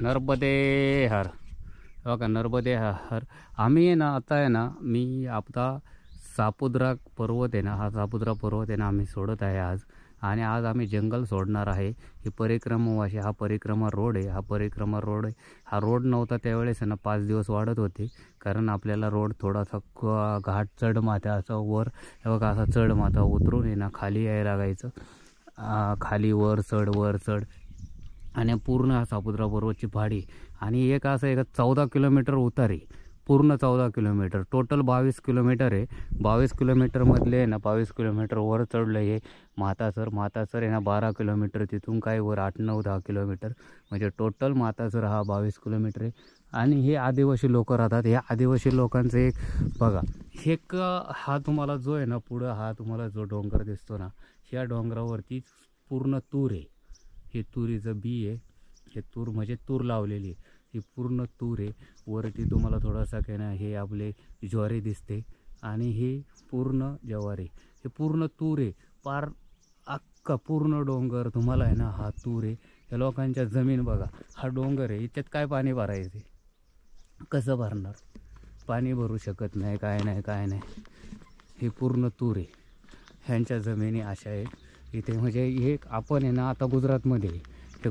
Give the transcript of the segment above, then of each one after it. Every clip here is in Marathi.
नर्मदे हर. बघा नर्मदे हर. आम्ही आहे ना आता आहे ना मी आता सापुद्रा पर्वत आहे ना, हा सापुद्रा पर्वत आहे ना आम्ही सोडत आहे आज. आणि आज आम्ही जंगल सोडणार आहे. ही परिक्रमावाशी हा परिक्रमा रोड आहे. हा परिक्रमा रोड आहे. हा रोड नव्हता त्यावेळेस ना 5 दिवस वाढत होते, कारण आपल्याला रोड थोडासा घाट चढ माथा असा वर हे बघा असा चढ माथा उतरून आहे ना खाली यायला लागायचं. खाली वर चढ आणि पूर्ण हा सापुद्रा पर्वतची पहाडी. आणि एक असं एक 14 किलोमीटर उतार आहे. पूर्ण 14 किलोमीटर टोटल 22 किलोमीटर आहे. 22 किलोमीटरमधले आहे ना 22 किलोमीटर वर चढलं आहे मातासर आहे ना 12 किलोमीटर, तिथून काय वर 8-9-10 किलोमीटर, म्हणजे टोटल मातासर हा 22 किलोमीटर आहे. आणि हे आदिवासी लोक राहतात. या आदिवासी लोकांचं एक बघा एक हा तुम्हाला जो आहे ना पुढं हा तुम्हाला जो डोंगर दिसतो ना, ह्या डोंगरावरती पूर्ण तूर आहे. हे तुरीचं बी आहे. हे तूर म्हणजे तूर लावलेली आहे. ही पूर्ण तूर आहे. वरती तुम्हाला थोडासा काय ना हे आपले ज्वारी दिसते आणि हे पूर्ण ज्वारी, हे पूर्ण तूर आहे. पार अख्खा पूर्ण डोंगर तुम्हाला आहे ना हा तूर आहे. या लोकांच्या जमीन बघा, हा डोंगर आहे. याच्यात काय पाणी भरायचे, कसं भरणार? पाणी भरू शकत नाही, काय नाही. हे पूर्ण तूर आहे. ह्यांच्या जमिनी अशा आहेत इथे. म्हणजे हे आपण आहे ना आता गुजरातमध्ये आहे. ते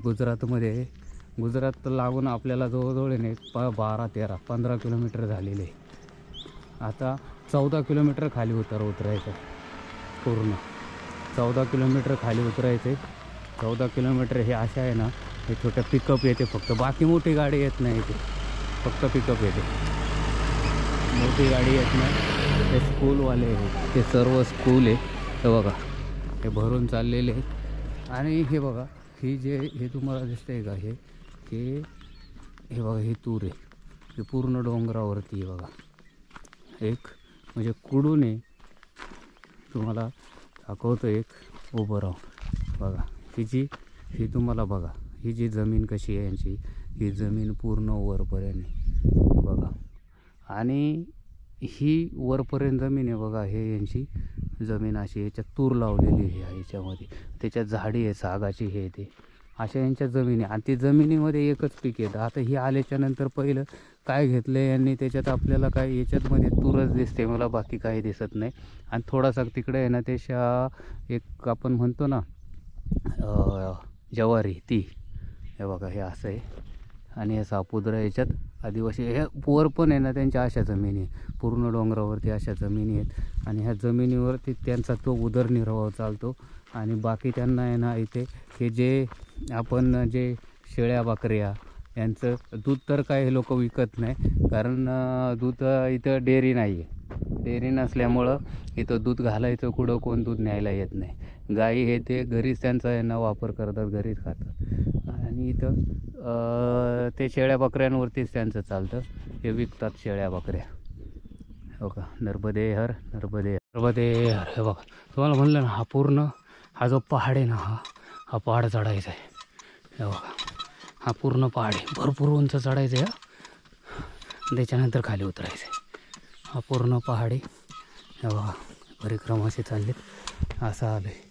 गुजरात लागून आपल्याला जवळजवळ आहे 12-13-15 किलोमीटर झालेले आहे. आता 14 किलोमीटर खाली उतरायचं. पूर्ण 14 किलोमीटर खाली उतरायचे. 14 किलोमीटर हे अशा आहे ना, हे छोट्या पिकअप येते फक्त, बाकी मोठी गाडी येत नाही इथे, फक्त पिकअप येते, मोठी गाडी येत नाही. हे स्कूलवाले आहे, ते सर्व स्कूल आहे. हे बघा हे भरून चाललेले आहेत. आणि हे बघा हे तुम्हाला दिसतंय का, हे बघा हे तूर आहे. हे पूर्ण डोंगरावरती आहे बघा. एक म्हणजे कुडून आहे, तुम्हाला दाखवतो एक उभं राहून बघा. ही तुम्हाला बघा ही जी जमीन कशी आहे यांची, ही जमीन पूर्ण वरपर्यंत आहे बघा. आणि ही वरपर्यंत जमीन आहे बघा. हे यांची जमीन अशी, याच्यात तूर लावलेली आहे. ह्याच्यामध्ये त्याच्यात झाडी आहे सागाची, हे ते अशा यांच्या जमिनी. आणि ती जमिनीमध्ये एकच पीक येतं. आता ही आल्याच्या नंतर पहिलं काय घेतलं यांनी, त्याच्यात आपल्याला काय याच्यातमध्ये तूरच दिसते मला, बाकी काही दिसत नाही. आणि थोडासा तिकडे आहे ना त्याच्या एक आपण म्हणतो ना ज्वारी, ती हे बघा हे असं आहे. आणि हे सापुद्रा याच्यात आदिवासी हे वर पण आहे ना त्यांच्या अशा जमिनी, पूर्ण डोंगरावरती अशा जमिनी आहेत. आणि ह्या जमिनीवरती त्यांचा तो उदरनिर्वाह चालतो. आणि बाकी त्यांना आहे ना इथे हे जे आपण जे शेळ्या बकऱ्या यांचं दूध तर काय हे लोक विकत नाही, कारण दूध इथं डेअरी नाही आहे. डेअरी नसल्यामुळं इथं दूध घालायचं कुठं कोण दूध न्यायला येत नाही. गाई हे ते घरीच त्यांचा यांना वापर करतात, घरीच खातात. आणि इथं ते शेळ्या बकऱ्यांवरतीच त्यांचं चालतं. हे विकतात शेळ्या बकऱ्या. हो का, नर्मदे हर. हे बघा तुम्हाला म्हणलं ना, हा पूर्ण हा जो पहाड आहे ना, हा पहाड चढायचा आहे. हे बघा हा पूर्ण पहाड आहे, भरपूर उंच चढायचं आहे. त्याच्यानंतर खाली उतरायचं आहे. हा पूर्ण पहाड आहे. हे बघा परिक्रमा असे चाललेत, असं आलं आहे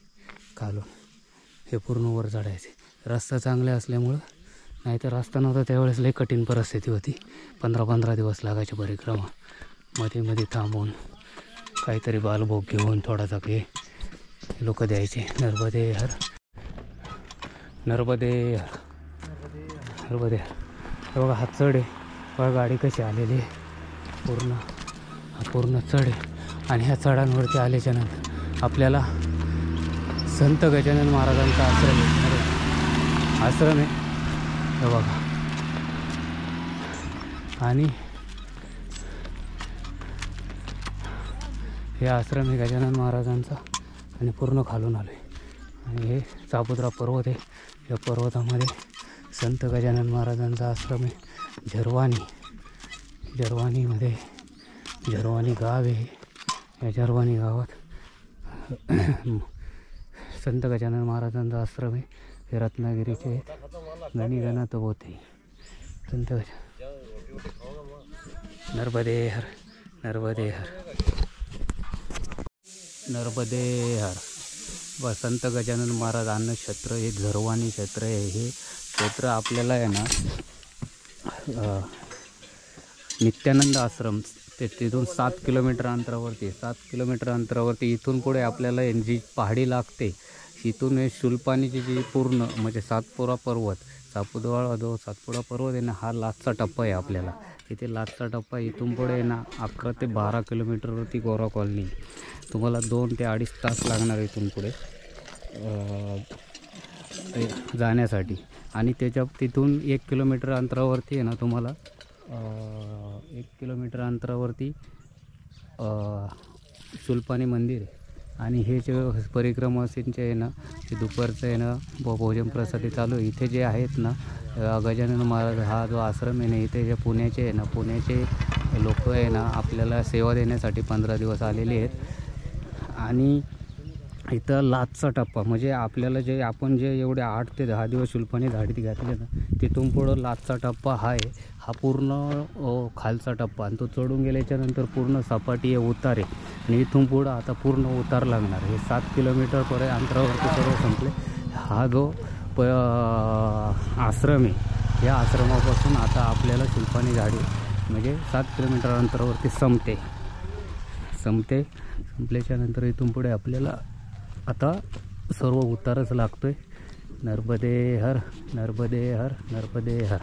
खालून. हे पूर्ण वर चढायचे. रस्ता चांगले असल्यामुळं, नाही तर रस्ता नव्हता त्यावेळेस लई कठीण परिस्थिती होती. 15-15 दिवस लागायचे परिक्रमा. मध्ये थांबून काहीतरी बालभोग घेऊन थोडासा हे लोक द्यायचे. नर्मदे हर. हे बघा हा चढ आहे बघा, गाडी कशी आलेली आहे. पूर्ण चढ आहे. आणि ह्या चढांवरती आल्याच्या नंतर आपल्याला संत गजानन महाराजांचा आश्रम आहे हे बघा. आणि हे आश्रम आहे गजानन महाराजांचा. आणि पूर्ण खालून आलो आहे. आणि हे सापुद्रा पर्वत आहे. या पर्वतामध्ये संत गजानन महाराजांचा आश्रम आहे. झरवानी गाव आहे. या झरवानी गावात संत गजानन महाराजांचा आश्रम आहे. हे रत्नागिरीचे आहेत. गणिगनाथ बोते संत नर्मदे हर. संत गजानन महाराज अन्न क्षेत्र, हे झरवानी क्षेत्र आहे. हे क्षेत्र आपल्याला आहे ना नित्यानंद आश्रम तिथून 7 किलोमीटर अंतरावरती 7 किलोमीटर अंतरावरती इथून पुढे आपल्याला जी पहाडी लागते इथून शुलपाणीची जी पूर्ण म्हणजे सातपुडा पर्वत सापुद्रा जो सातपुडा पर्वत आहे ना हा लास्टचा टप्पा आहे आपल्याला. इथे लास्टचा टप्पा इथून पुढे ना 11 ते 12 किलोमीटरवरती गोरा कॉलनी. तुम्हाला 2 ते 2.5 तास लागणार इथून पुढे जाण्यासाठी. आणि तिथून 1 किलोमीटर अंतरावरती आहे ना तुम्हाला 1 किलोमीटर अंतरावरती शुलपाणी मंदिर आहे. आणि हे जे परिक्रमासींचे आहे ना ते दुपारचं आहे ना भोजन प्रसादी चालू आहे. इथे जे आहेत ना गजानन महाराज हा जो आश्रम आहे ना इथे जे पुण्याचे आहे ना पुण्याचे लोक आहे ना आपल्याला सेवा देण्यासाठी 15 दिवस आलेले आहेत. आणि इथं लास्टचा टप्पा म्हणजे आपल्याला जे आपण जे एवढे 8 ते 10 दिवस शुल्पाने झाडीत घातले ना तिथून पुढं लास्टचा टप्पा हा आहे. हा पूर्ण खालचा टप्पा आणि तो चढून गेल्याच्यानंतर पूर्ण सपाटी आहे उतार आहे. आणि इथून पुढं आता पूर्ण उतार लागणार. हे 7 किलोमीटरपर्यंत अंतरावरती सर्व संपले. हा जो आश्रम आहे या आश्रमापासून आता आपल्याला शुल्पाने झाडी म्हणजे 7 किलोमीटर अंतरावरती संपल्याच्यानंतर इथून पुढे आपल्याला आता सर्व उतारच लागतोय. नर्मदे हर नर्मदे हर नर्मदे हर.